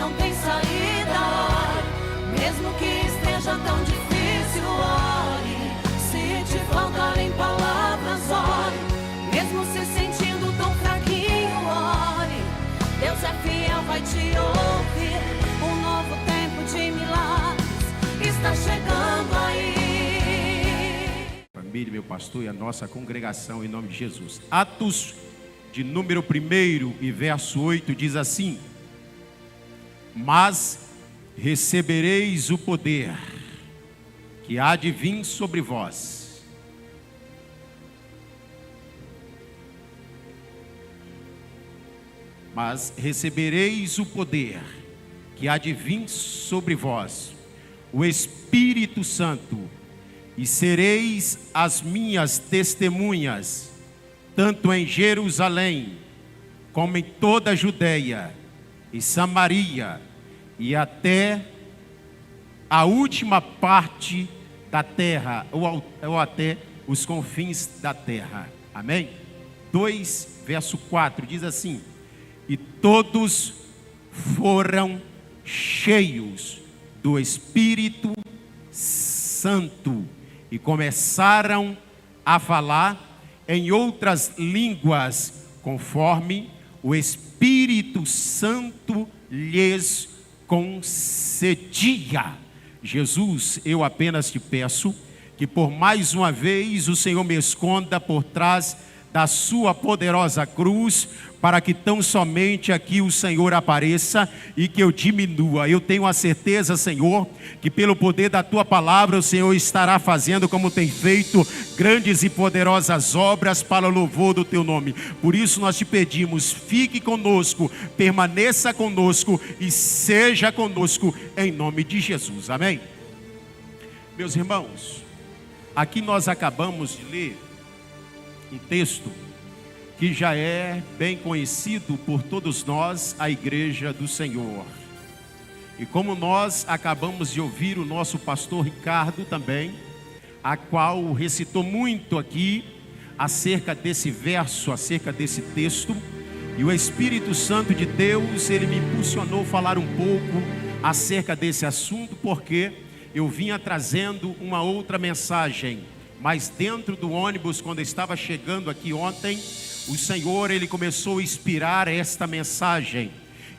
não tem saída. Mesmo que esteja tão difícil, ore. Se te faltarem palavras, ore. Mesmo se sentindo tão fraquinho, ore. Deus é fiel, vai te ouvir. Um novo tempo de milagres está chegando aí. Família, meu pastor e a nossa congregação, em nome de Jesus. Atos de número 1 e verso 8 diz assim: mas recebereis o poder que há de vir sobre vós. Mas recebereis o poder que há de vir sobre vós, o Espírito Santo, e sereis as minhas testemunhas, tanto em Jerusalém, como em toda a Judeia e Samaria, e até a última parte da terra, ou até os confins da terra. Amém? 2, verso 4, diz assim: e todos foram cheios do Espírito Santo, e começaram a falar em outras línguas, conforme o Espírito Santo lhes concedia. Jesus, eu apenas te peço que por mais uma vez o Senhor me esconda por trás da sua poderosa cruz, para que tão somente aqui o Senhor apareça e que eu diminua. Eu tenho a certeza, Senhor, que pelo poder da tua palavra o Senhor estará fazendo, como tem feito, grandes e poderosas obras para o louvor do teu nome. Por isso nós te pedimos, fique conosco, permaneça conosco e seja conosco, em nome de Jesus. Amém? Meus irmãos, aqui nós acabamos de ler um texto que já é bem conhecido por todos nós, a Igreja do Senhor. E como nós acabamos de ouvir o nosso pastor Ricardo também, a qual recitou muito aqui acerca desse verso, acerca desse texto, e o Espírito Santo de Deus, ele me impulsionou a falar um pouco acerca desse assunto, porque eu vinha trazendo uma outra mensagem. Mas dentro do ônibus, quando eu estava chegando aqui ontem, o Senhor, ele começou a inspirar esta mensagem.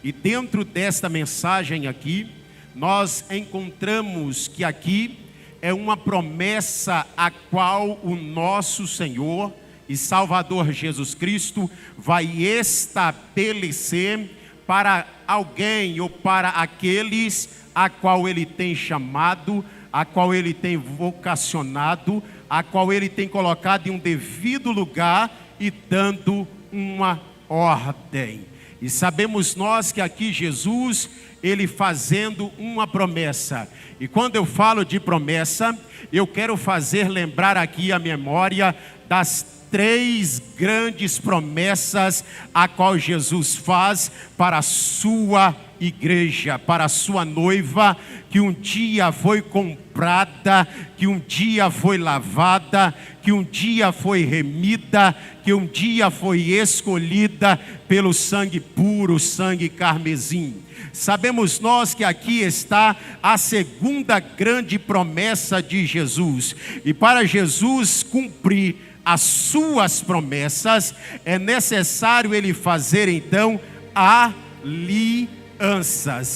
E dentro desta mensagem aqui, nós encontramos que aqui é uma promessa a qual o nosso Senhor e Salvador Jesus Cristo vai estabelecer para alguém ou para aqueles a qual ele tem chamado, a qual ele tem vocacionado, a qual ele tem colocado em um devido lugar e dando uma ordem. E sabemos nós que aqui Jesus, ele fazendo uma promessa. E quando eu falo de promessa, eu quero fazer lembrar aqui a memória das 3 grandes promessas a qual Jesus faz para a sua igreja, para a sua noiva, que um dia foi comprada, que um dia foi lavada, que um dia foi remida, que um dia foi escolhida pelo sangue puro, sangue carmesim. Sabemos nós que aqui está a segunda grande promessa de Jesus, e para Jesus cumprir as suas promessas, é necessário ele fazer então alianças.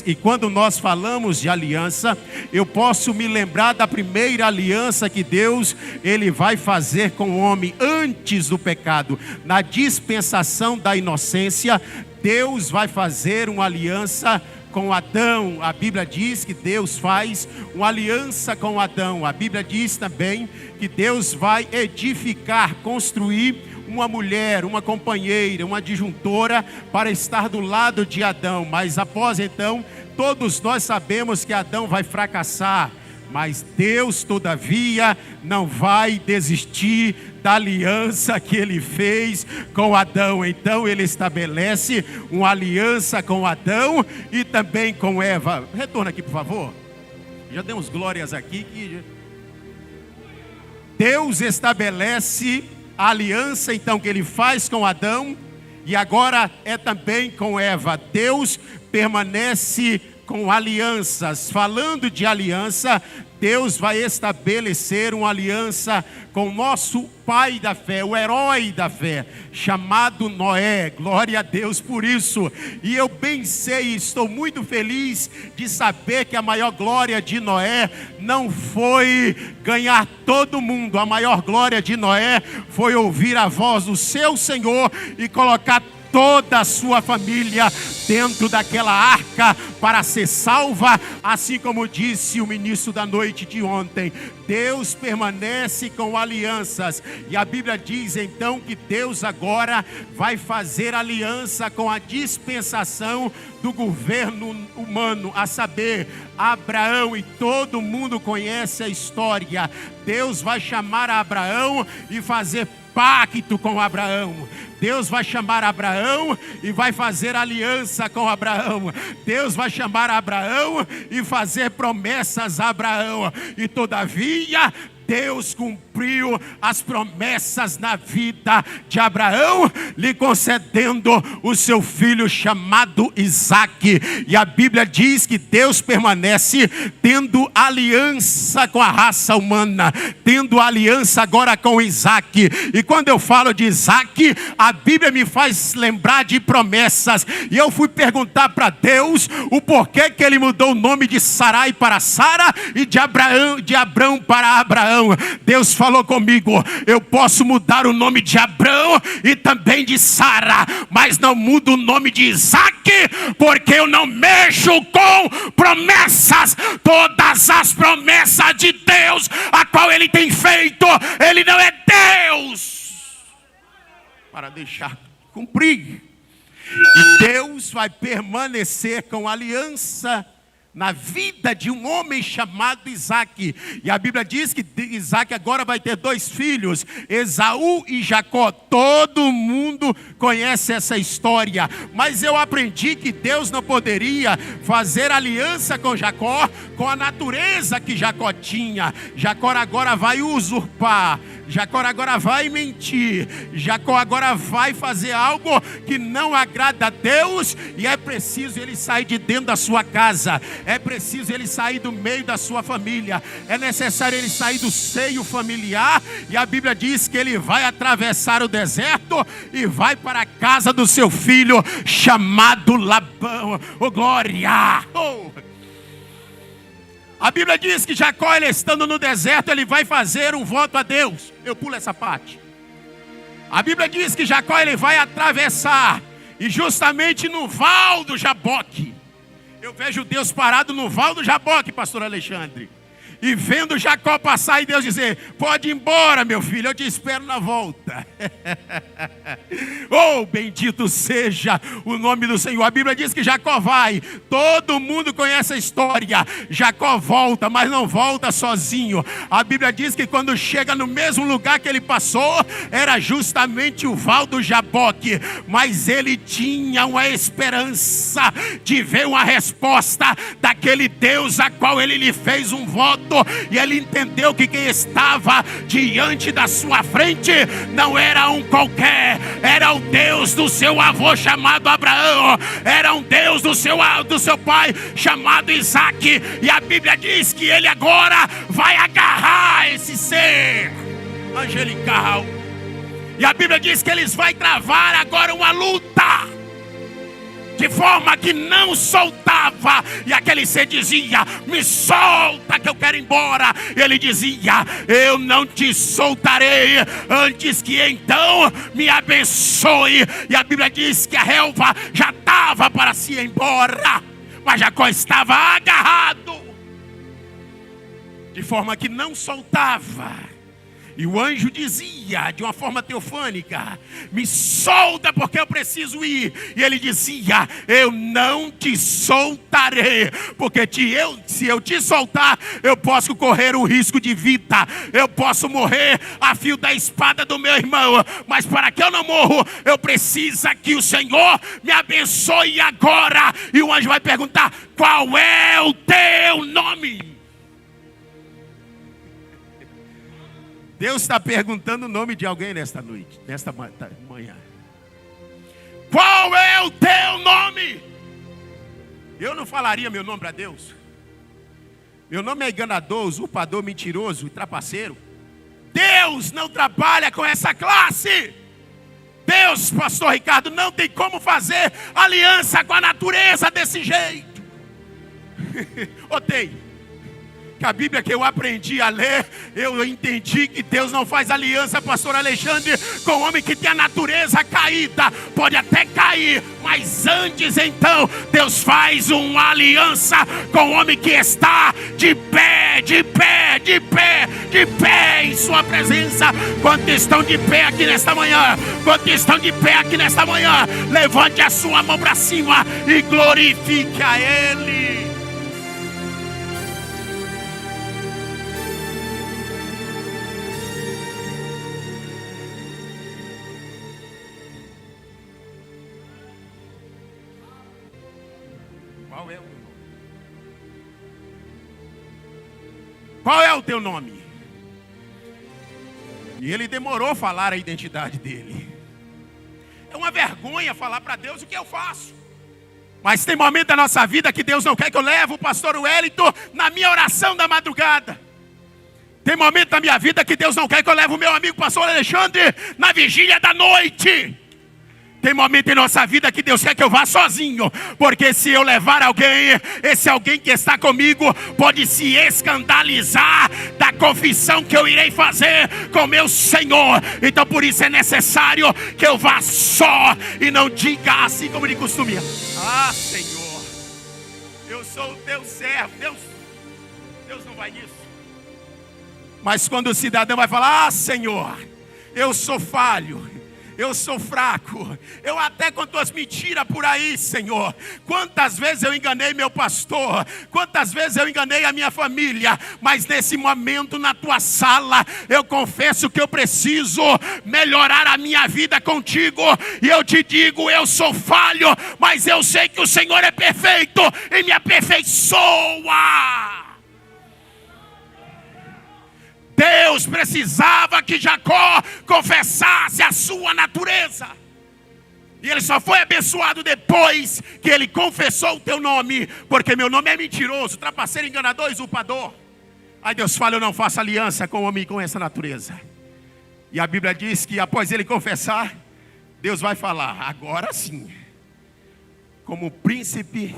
E quando nós falamos de aliança, eu posso me lembrar da primeira aliança que Deus, ele vai fazer com o homem antes do pecado. Na dispensação da inocência, Deus vai fazer uma aliança com Adão. A Bíblia diz que Deus faz uma aliança com Adão. A Bíblia diz também que Deus vai edificar, construir uma mulher, uma companheira, uma adjuntora para estar do lado de Adão. Mas após então, todos nós sabemos que Adão vai fracassar. Mas Deus, todavia, não vai desistir da aliança que ele fez com Adão. Então ele estabelece uma aliança com Adão e também com Eva. Retorna aqui, por favor. Já demos glórias aqui. Deus estabelece a aliança então que ele faz com Adão, e agora é também com Eva. Deus permanece com alianças. Falando de aliança, Deus vai estabelecer uma aliança com o nosso pai da fé, o herói da fé, chamado Noé. Glória a Deus por isso. E eu bem sei, estou muito feliz de saber que a maior glória de Noé não foi ganhar todo mundo. A maior glória de Noé foi ouvir a voz do seu Senhor e colocar toda a sua família dentro daquela arca para ser salva, assim como disse o ministro da noite de ontem. Deus permanece com alianças, e a Bíblia diz então que Deus agora vai fazer aliança com a dispensação do governo humano, a saber, Abraão, e todo mundo conhece a história. Deus vai chamar Abraão e fazer pacto com Abraão. Deus vai chamar Abraão e vai fazer aliança com Abraão. Deus vai chamar Abraão e fazer promessas a Abraão. E todavia, Deus cumpriu as promessas na vida de Abraão, lhe concedendo o seu filho chamado Isaque. E a Bíblia diz que Deus permanece tendo aliança com a raça humana, tendo aliança agora com Isaque. E quando eu falo de Isaque, a Bíblia me faz lembrar de promessas. E eu fui perguntar para Deus o porquê que ele mudou o nome de Sarai para Sara e de Abrão para Abraão. Deus falou comigo: eu posso mudar o nome de Abrão e também de Sara, mas não mudo o nome de Isaque, porque eu não mexo com promessas. Todas as promessas de Deus, a qual Ele tem feito, Ele não é Deus para deixar cumprir. E Deus vai permanecer com aliança na vida de um homem chamado Isaque. E a Bíblia diz que Isaque agora vai ter 2 filhos, Esaú e Jacó. Todo mundo conhece essa história, mas eu aprendi que Deus não poderia fazer aliança com Jacó com a natureza que Jacó tinha. Jacó agora vai usurpar, Jacó agora vai mentir, Jacó agora vai fazer algo que não agrada a Deus, e é preciso ele sair de dentro da sua casa, é preciso ele sair do meio da sua família, é necessário ele sair do seio familiar. E a Bíblia diz que ele vai atravessar o deserto e vai para a casa do seu filho chamado Labão. Oh, glória! Oh. A Bíblia diz que Jacó, ele estando no deserto, ele vai fazer um voto a Deus. Eu pulo essa parte. A Bíblia diz que Jacó, ele vai atravessar, e justamente no val do Jaboque. Eu vejo Deus parado no val do Jaboque, pastor Alexandre, e vendo Jacó passar, e Deus dizer: pode ir embora, meu filho, eu te espero na volta. Oh, bendito seja o nome do Senhor. A Bíblia diz que Jacó vai, todo mundo conhece a história. Jacó volta, mas não volta sozinho. A Bíblia diz que quando chega no mesmo lugar que ele passou, era justamente o val do Jaboque, mas ele tinha uma esperança de ver uma resposta daquele Deus a qual ele lhe fez um voto. E ele entendeu que quem estava diante da sua frente não era um qualquer, era o Deus do seu avô chamado Abraão, era um Deus do seu pai chamado Isaque. E a Bíblia diz que ele agora vai agarrar esse ser angelical, e a Bíblia diz que eles vão travar agora uma luta, de forma que não soltava. E aquele ser dizia: me solta que eu quero ir embora. E ele dizia: eu não te soltarei antes que então me abençoe. E a Bíblia diz que a relva já estava para se ir embora, mas Jacó estava agarrado, de forma que não soltava. E o anjo dizia de uma forma teofânica: me solta porque eu preciso ir. E ele dizia: eu não te soltarei, porque se eu te soltar, eu posso correr o risco de vida, eu posso morrer a fio da espada do meu irmão. Mas para que eu não morro, eu preciso que o Senhor me abençoe agora. E o anjo vai perguntar: qual é o teu nome? Deus está perguntando o nome de alguém nesta noite, nesta manhã. Qual é o teu nome? Eu não falaria meu nome para Deus. Meu nome é enganador, usurpador, mentiroso e trapaceiro. Deus não trabalha com essa classe. Deus, pastor Ricardo, não tem como fazer aliança com a natureza desse jeito. Ou tem? Que a Bíblia que eu aprendi a ler, eu entendi que Deus não faz aliança, pastor Alexandre, com o homem que tem a natureza caída. Pode até cair, mas antes então, Deus faz uma aliança com o homem que está de pé, de pé, de pé, de pé em sua presença. Quantos estão de pé aqui nesta manhã? Quantos estão de pé aqui nesta manhã? Levante a sua mão para cima e glorifique a Ele. Qual é o teu nome? E ele demorou a falar a identidade dele. É uma vergonha falar para Deus o que eu faço. Mas tem momento da nossa vida que Deus não quer que eu leve o pastor Wellington na minha oração da madrugada. Tem momento da minha vida que Deus não quer que eu leve o meu amigo pastor Alexandre na vigília da noite. Tem momento em nossa vida que Deus quer que eu vá sozinho, porque se eu levar alguém, esse alguém que está comigo pode se escandalizar da confissão que eu irei fazer com meu Senhor. Então por isso é necessário que eu vá só e não diga assim como de costume: ah, Senhor, eu sou o teu servo. Deus não vai nisso. Mas quando o cidadão vai falar: ah, Senhor, eu sou falho, eu sou fraco, eu até conto as mentiras por aí, Senhor. Quantas vezes eu enganei meu pastor, quantas vezes eu enganei a minha família, mas nesse momento na tua sala, eu confesso que eu preciso melhorar a minha vida contigo. E eu te digo, eu sou falho, mas eu sei que o Senhor é perfeito e me aperfeiçoa. Deus precisava que Jacó confessasse a sua natureza. E ele só foi abençoado depois que ele confessou o teu nome. Porque meu nome é mentiroso, trapaceiro, enganador, usurpador. Aí Deus fala: eu não faço aliança com o homem com essa natureza. E a Bíblia diz que após ele confessar, Deus vai falar: agora sim, como príncipe,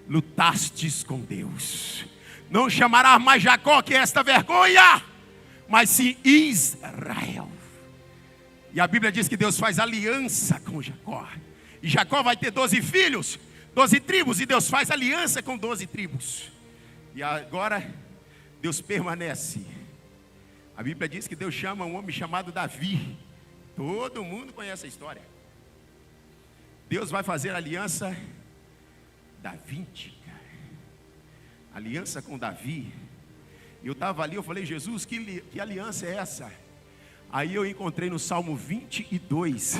lutastes com Deus. Não chamarás mais Jacó, que é esta vergonha, mas sim Israel. E a Bíblia diz que Deus faz aliança com Jacó. E Jacó vai ter 12 filhos, 12 tribos. E Deus faz aliança com 12 tribos. E agora Deus permanece. A Bíblia diz que Deus chama um homem chamado Davi. Todo mundo conhece a história. Deus vai fazer aliança davídica. Aliança com Davi. E eu estava ali, eu falei: Jesus, que aliança é essa? Aí eu encontrei no Salmo 22,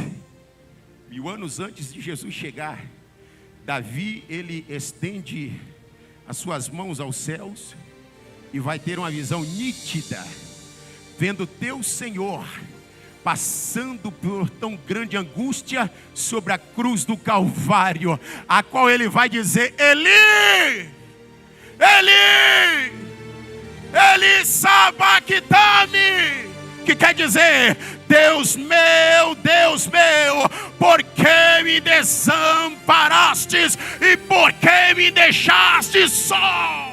1000 anos antes de Jesus chegar, Davi, ele estende as suas mãos aos céus e vai ter uma visão nítida, vendo teu Senhor passando por tão grande angústia sobre a cruz do Calvário, a qual ele vai dizer: Eli, Eli, Eli sabachthani, que quer dizer: Deus meu, por que me desamparastes e por que me deixaste só?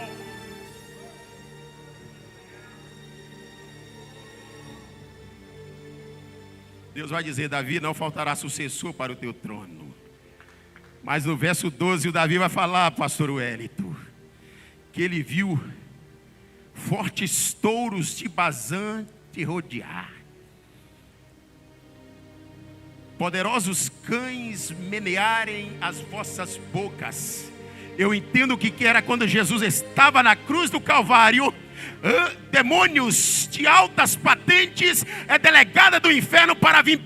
Deus vai dizer: Davi, não faltará sucessor para o teu trono. Mas no verso 12 o Davi vai falar, pastor Wellington, que ele viu fortes touros de Bazã te rodear, poderosos cães menearem as vossas bocas. Eu entendo o que era quando Jesus estava na cruz do Calvário. Demônios de altas patentes é delegada do inferno para vir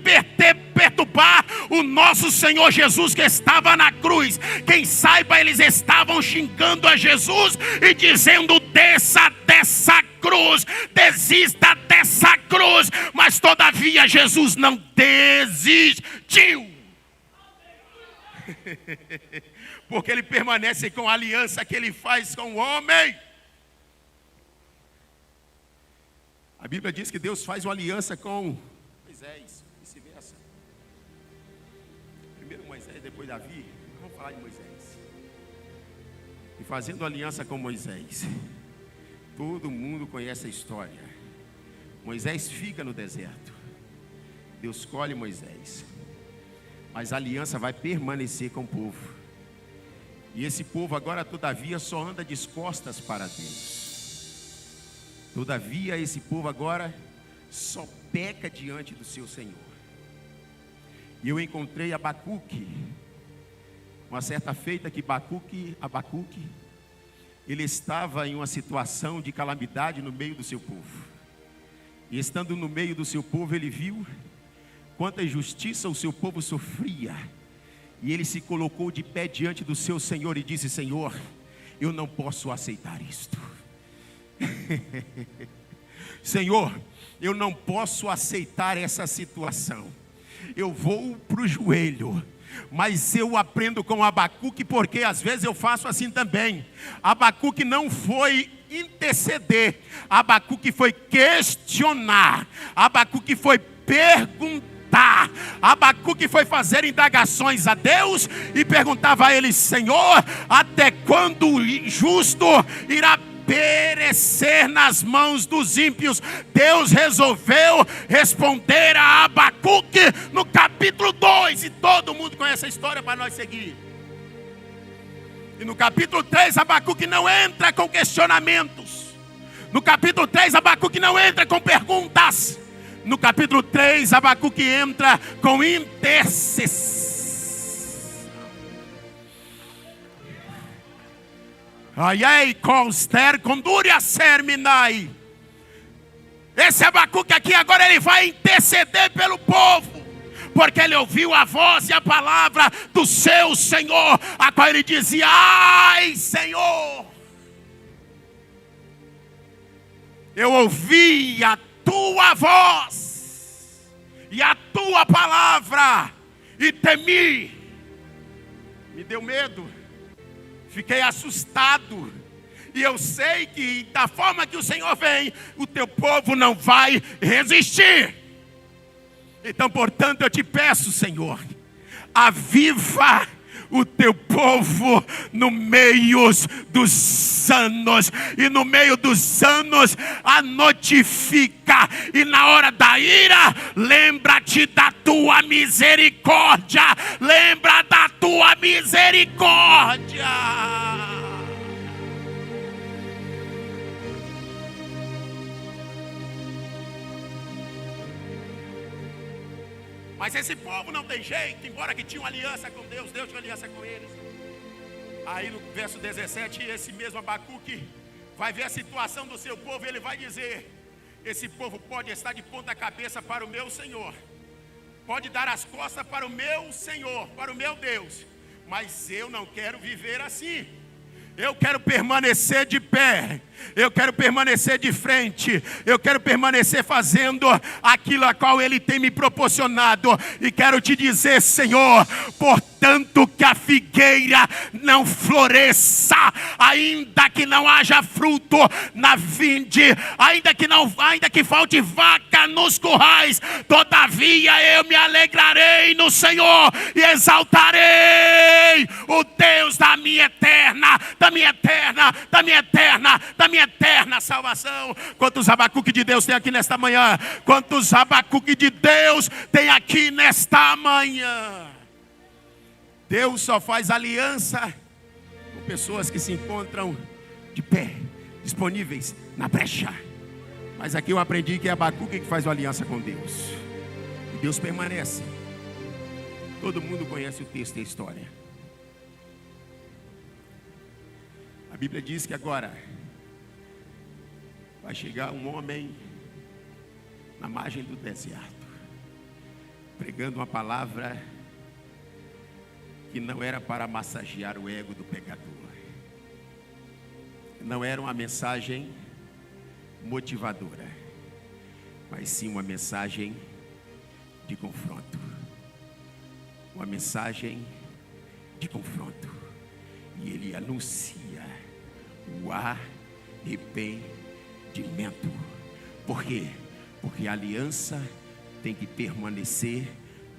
perturbar o nosso Senhor Jesus que estava na cruz. Quem saiba, eles estavam xingando a Jesus e dizendo: desça dessa cruz, desista dessa cruz. Mas todavia Jesus não desistiu. Porque ele permanece com a aliança que ele faz com o homem. A Bíblia diz que Deus faz uma aliança com Moisés, vice-versa. Primeiro Moisés, depois Davi. Vamos falar de Moisés. E fazendo aliança com Moisés, todo mundo conhece a história. Moisés fica no deserto. Deus escolhe Moisés. Mas a aliança vai permanecer com o povo. E esse povo agora, todavia, só anda de costas para Deus. Todavia, esse povo agora só peca diante do seu Senhor. E eu encontrei Abacuque, uma certa feita que Abacuque, ele estava em uma situação de calamidade no meio do seu povo. E estando no meio do seu povo, ele viu quanta injustiça o seu povo sofria. E ele se colocou de pé diante do seu Senhor e disse: Senhor, eu não posso aceitar isto. Senhor, eu não posso aceitar essa situação. Eu vou para o joelho. Mas eu aprendo com Abacuque, porque às vezes eu faço assim também. Abacuque não foi interceder, Abacuque foi questionar, Abacuque foi perguntar, Abacuque foi fazer indagações a Deus e perguntava a ele: Senhor, até quando o justo irá perecer nas mãos dos ímpios? Deus resolveu responder a Abacuque no capítulo 2, e todo mundo conhece a história para nós seguir. E no capítulo 3, Abacuque não entra com questionamentos. No capítulo 3, Abacuque não entra com perguntas. No capítulo 3, Abacuque entra com intercessão. Ai, conster, condúria serminai. Esse Abacuque aqui agora ele vai interceder pelo povo, porque ele ouviu a voz e a palavra do seu Senhor, a qual ele dizia: ai, Senhor, eu ouvi a tua voz e a tua palavra e temi. Me deu medo. Fiquei assustado. E eu sei que da forma que o Senhor vem, o teu povo não vai resistir. Então, portanto, eu te peço, Senhor, aviva o teu povo no meio dos anos. E no meio dos anos, a notifica. E na hora da ira, lembra-te da tua misericórdia. Lembra da tua misericórdia. Mas esse povo não tem jeito, embora que tinha uma aliança com Deus, Deus tinha uma aliança com eles. Aí no verso 17, esse mesmo Abacuque vai ver a situação do seu povo e ele vai dizer: esse povo pode estar de ponta cabeça para o meu Senhor, pode dar as costas para o meu Senhor, para o meu Deus, mas eu não quero viver assim. Eu quero permanecer de pé, eu quero permanecer de frente, eu quero permanecer fazendo aquilo a qual Ele tem me proporcionado. E quero te dizer, Senhor, portanto que a figueira não floresça, ainda que não haja fruto na vinde, ainda que falte vaca nos currais, todavia eu me alegrarei no Senhor e exaltarei o Deus da minha eterna salvação. Quantos Abacuque de Deus tem aqui nesta manhã? Quantos Abacuque de Deus tem aqui nesta manhã? Deus só faz aliança com pessoas que se encontram de pé, disponíveis na brecha. Mas aqui eu aprendi que é Abacuque que faz uma aliança com Deus, e Deus permanece. Todo mundo conhece o texto e a história. A Bíblia diz que agora vai chegar um homem na margem do deserto, pregando uma palavra que não era para massagear o ego do pecador, não era uma mensagem motivadora, mas sim uma mensagem de confronto, uma mensagem de confronto. E ele anuncia o arrependimento. Por quê? Porque a aliança tem que permanecer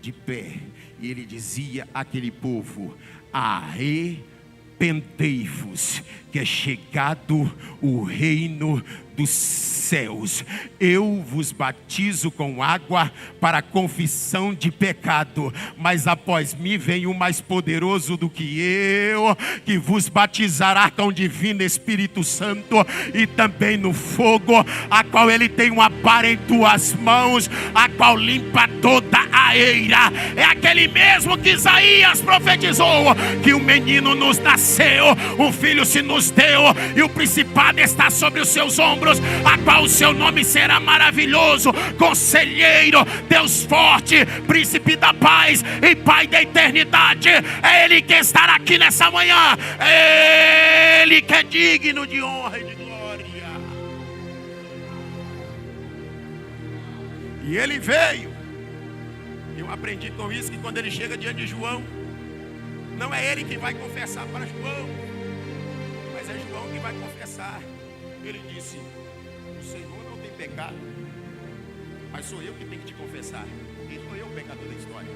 de pé. E ele dizia àquele povo: arrependei-vos, que é chegado o reino dos céus. Eu vos batizo com água para a confissão de pecado, mas após mim vem o mais poderoso do que eu, que vos batizará com o divino Espírito Santo e também no fogo, a qual ele tem uma vara em tuas mãos, a qual limpa toda a eira. É aquele mesmo que Isaías profetizou, que um menino nos nasceu, um filho se nos deu, e o principado está sobre os seus ombros, a qual o seu nome será maravilhoso, Conselheiro, Deus forte, Príncipe da paz e Pai da eternidade. É Ele que estará aqui nessa manhã, é Ele que é digno de honra e de glória. E Ele veio. Eu aprendi com isso, que quando Ele chega diante de João, não é Ele que vai confessar para João, mas é João que vai confessar. Ele disse: o Senhor não tem pecado, mas sou eu que tenho que te confessar. Quem sou eu o pecador da história?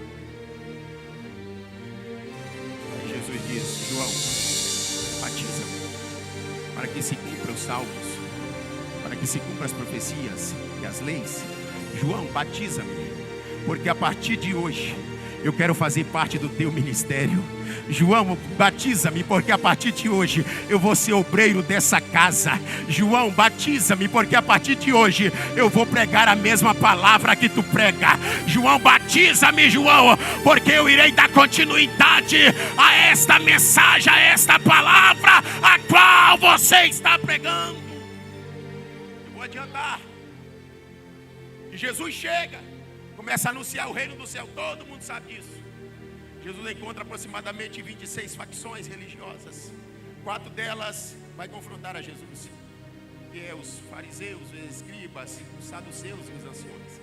E Jesus diz: João, batiza-me, para que se cumpram os salmos, para que se cumpram as profecias e as leis. João, batiza-me, porque a partir de hoje eu quero fazer parte do teu ministério. João, batiza-me, porque a partir de hoje eu vou ser obreiro dessa casa. João, batiza-me, porque a partir de hoje eu vou pregar a mesma palavra que tu prega. João, batiza-me, João, porque eu irei dar continuidade a esta mensagem, a esta palavra a qual você está pregando. Eu vou adiantar. E Jesus chega, começa a anunciar o reino do céu. Todo mundo sabe disso. Jesus encontra aproximadamente 26 facções religiosas. 4 delas vai confrontar a Jesus, que é os fariseus, os escribas, os saduceus e os anciões.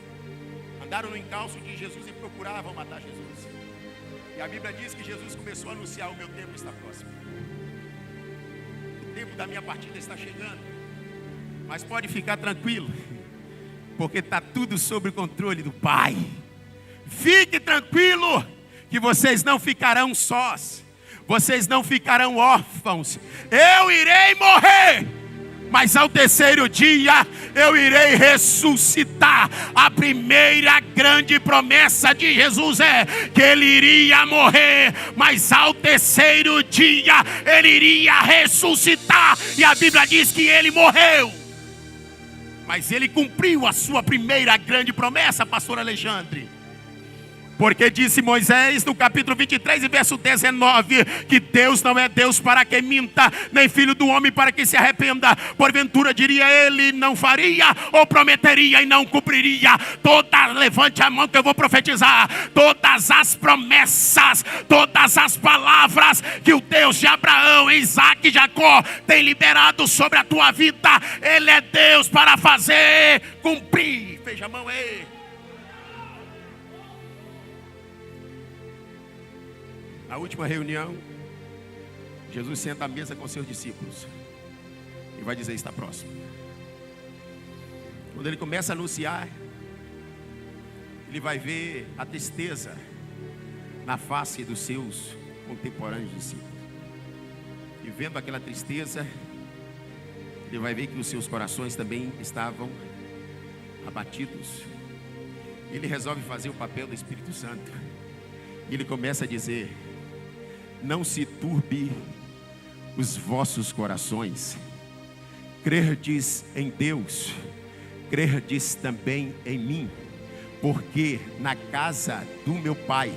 Andaram no encalço de Jesus e procuravam matar Jesus. E a Bíblia diz que Jesus começou a anunciar: o meu tempo está próximo, o tempo da minha partida está chegando. Mas pode ficar tranquilo, porque está tudo sob o controle do Pai. Fique tranquilo, que vocês não ficarão sós, vocês não ficarão órfãos. Eu irei morrer, mas ao terceiro dia eu irei ressuscitar. A primeira grande promessa de Jesus é que Ele iria morrer, mas ao terceiro dia Ele iria ressuscitar. E a Bíblia diz que Ele morreu, mas Ele cumpriu a sua primeira grande promessa, pastor Alexandre. Porque disse Moisés no capítulo 23 e verso 19, que Deus não é Deus para que minta, nem filho do homem para que se arrependa. Porventura diria Ele, não faria, ou prometeria e não cumpriria? Levante a mão que eu vou profetizar. Todas as promessas, todas as palavras que o Deus de Abraão, Isaac e Jacó tem liberado sobre a tua vida, Ele é Deus para fazer cumprir. Veja a mão aí. Na última reunião, Jesus senta à mesa com seus discípulos e vai dizer: está próximo. Quando Ele começa a anunciar, Ele vai ver a tristeza na face dos seus contemporâneos discípulos. E vendo aquela tristeza, Ele vai ver que os seus corações também estavam abatidos. Ele resolve fazer o papel do Espírito Santo. E Ele começa a dizer: não se turbe os vossos corações. Crerdes em Deus, crerdes também em mim. Porque na casa do meu Pai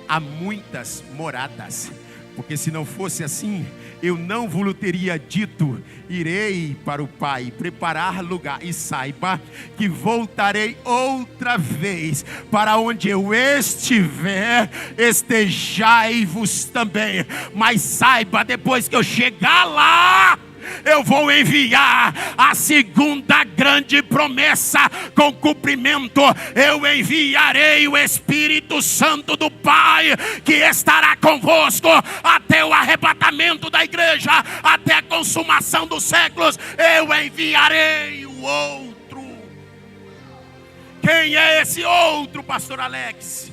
há muitas moradas. Porque se não fosse assim, eu não vos teria dito: irei para o Pai preparar lugar. E saiba que voltarei outra vez, para onde eu estiver, estejai-vos também. Mas saiba, depois que eu chegar lá, eu vou enviar a segunda grande promessa com cumprimento. Eu enviarei o Espírito Santo do Pai, que estará convosco até o arrebatamento da igreja, até a consumação dos séculos. Eu enviarei o outro. Quem é esse outro, pastor Alex?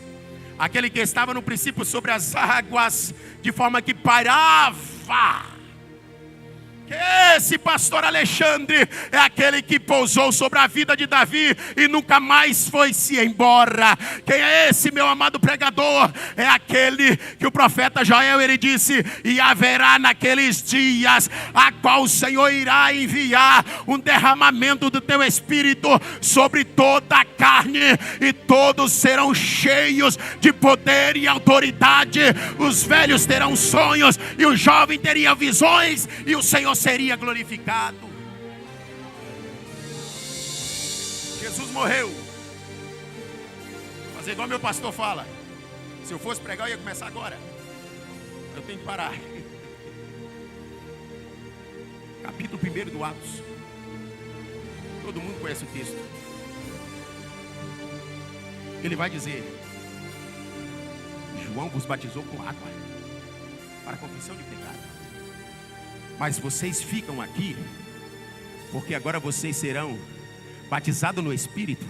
Aquele que estava no princípio sobre as águas, de forma que pairava. Esse pastor Alexandre é aquele que pousou sobre a vida de Davi e nunca mais foi-se embora. Quem é esse, meu amado pregador? É aquele que o profeta Joel, ele disse: e haverá naqueles dias a qual o Senhor irá enviar um derramamento do teu Espírito sobre toda a carne, e todos serão cheios de poder e autoridade. Os velhos terão sonhos e o jovem teria visões, e o Senhor seria glorificado. Jesus morreu. Fazer igual meu pastor fala: se eu fosse pregar, eu ia começar agora. Eu tenho que parar. Capítulo 1 do Atos. Todo mundo conhece o texto. Ele vai dizer: João vos batizou com água para a confissão de pecado, mas vocês ficam aqui, porque agora vocês serão batizados no Espírito,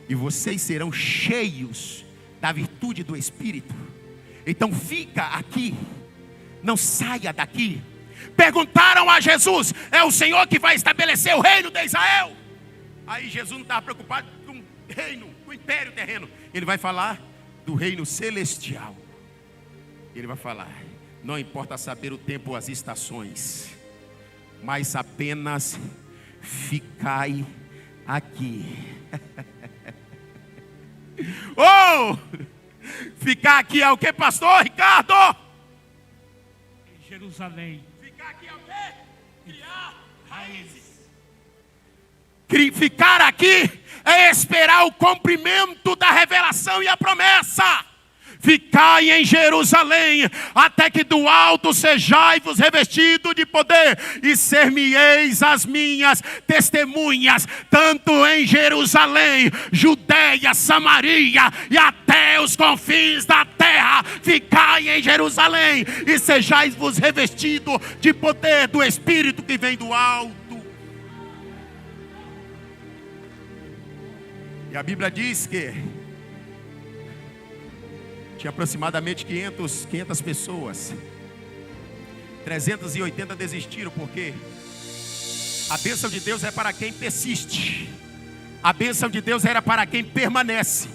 e vocês serão cheios da virtude do Espírito. Então fica aqui, não saia daqui. Perguntaram a Jesus: é o Senhor que vai estabelecer o reino de Israel? Aí Jesus não estava preocupado com o reino, com o império terreno. Ele vai falar do reino celestial. Ele vai falar: não importa saber o tempo ou as estações, mas apenas ficai aqui. Oh! Ficar aqui é o que, pastor Ricardo? Em Jerusalém. Ficar aqui é o quê? Criar raízes. Ficar aqui é esperar o cumprimento da revelação e a promessa. Ficai em Jerusalém, até que do alto sejai-vos revestido de poder, e ser-me-eis as minhas testemunhas, tanto em Jerusalém, Judeia, Samaria e até os confins da terra. Ficai em Jerusalém e sejais-vos revestido de poder do Espírito que vem do alto. E a Bíblia diz que tinha aproximadamente 500 pessoas. 380 desistiram, porque a bênção de Deus é para quem persiste. A bênção de Deus era para quem permanece.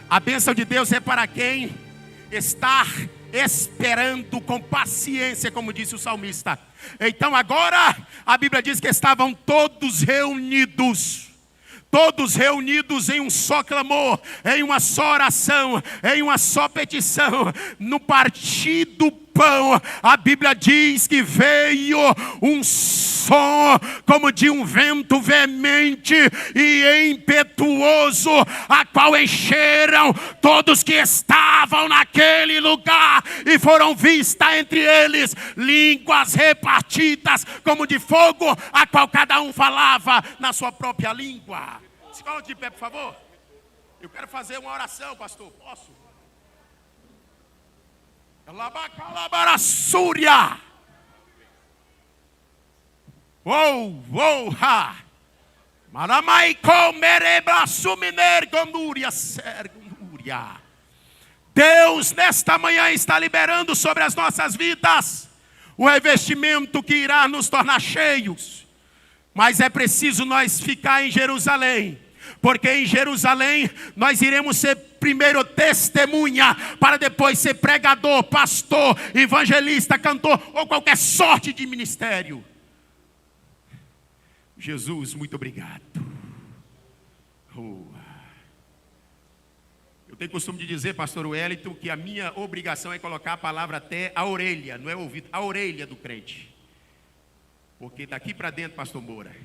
A bênção de Deus é para quem está esperando com paciência, como disse o salmista. Então agora a Bíblia diz que estavam todos reunidos em um só clamor, em uma só oração, em uma só petição. No partir do pão, a Bíblia diz que veio um som como de um vento veemente e impetuoso, a qual encheram todos que estavam naquele lugar, e foram vistas entre eles línguas repartidas como de fogo, a qual cada um falava na sua própria língua. Se coloque de pé, por favor. Eu quero fazer uma oração, pastor. Posso? Alabacalabarasúria. Ha. Maramaico merebrasuminer gondúria sergundúria. Deus nesta manhã está liberando sobre as nossas vidas o revestimento que irá nos tornar cheios. Mas é preciso nós ficar em Jerusalém, porque em Jerusalém nós iremos ser primeiro testemunha, para depois ser pregador, pastor, evangelista, cantor ou qualquer sorte de ministério. Jesus, muito obrigado. Eu tenho costume de dizer, pastor Wellington, que a minha obrigação é colocar a palavra até a orelha, não é o ouvido, a orelha do crente. Porque daqui para dentro, pastor Moura,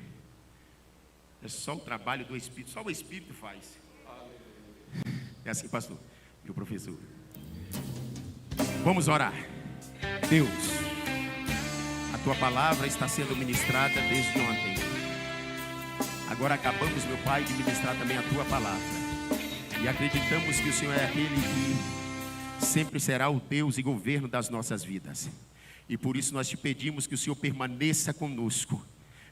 é só o trabalho do Espírito, só o Espírito faz. É assim, pastor, meu professor. Vamos orar. Deus, tua palavra está sendo ministrada desde ontem. Agora acabamos, meu Pai, de ministrar também a tua palavra. E acreditamos que o Senhor é aquele que sempre será o Deus e governo das nossas vidas. E por isso nós te pedimos que o Senhor permaneça conosco.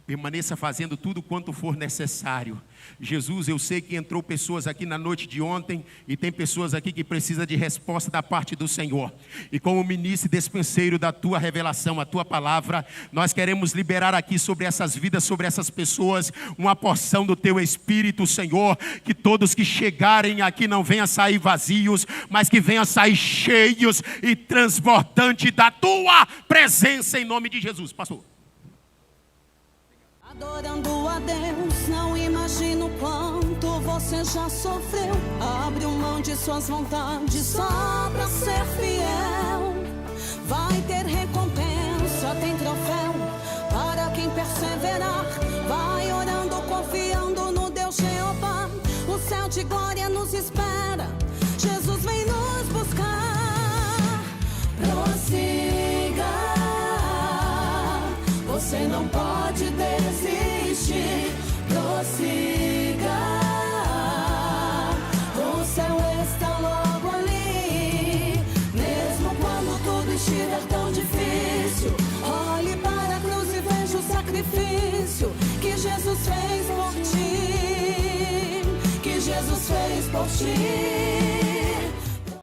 Permaneça fazendo tudo quanto for necessário. Jesus, eu sei que entrou pessoas aqui na noite de ontem e tem pessoas aqui que precisam de resposta da parte do Senhor. E como ministro e despenseiro da tua revelação, a tua palavra, nós queremos liberar aqui sobre essas vidas, sobre essas pessoas, uma porção do teu Espírito, Senhor. Que todos que chegarem aqui não venham sair vazios, mas que venham sair cheios e transbordantes da tua presença, em nome de Jesus. Pastor. Adorando a Deus, não imagino quanto você já sofreu. Abriu mão de suas vontades só pra ser fiel. Vai ter recompensa, tem troféu para quem perseverar. Vai orando, confiando no Deus Jeová. O céu de glória nos espera. Jesus vem nos buscar. Prossiga. Você não pode desistir, prossiga. O céu está logo ali. Mesmo quando tudo estiver tão difícil, olhe para a cruz e veja o sacrifício que Jesus fez por ti. Que Jesus fez por ti.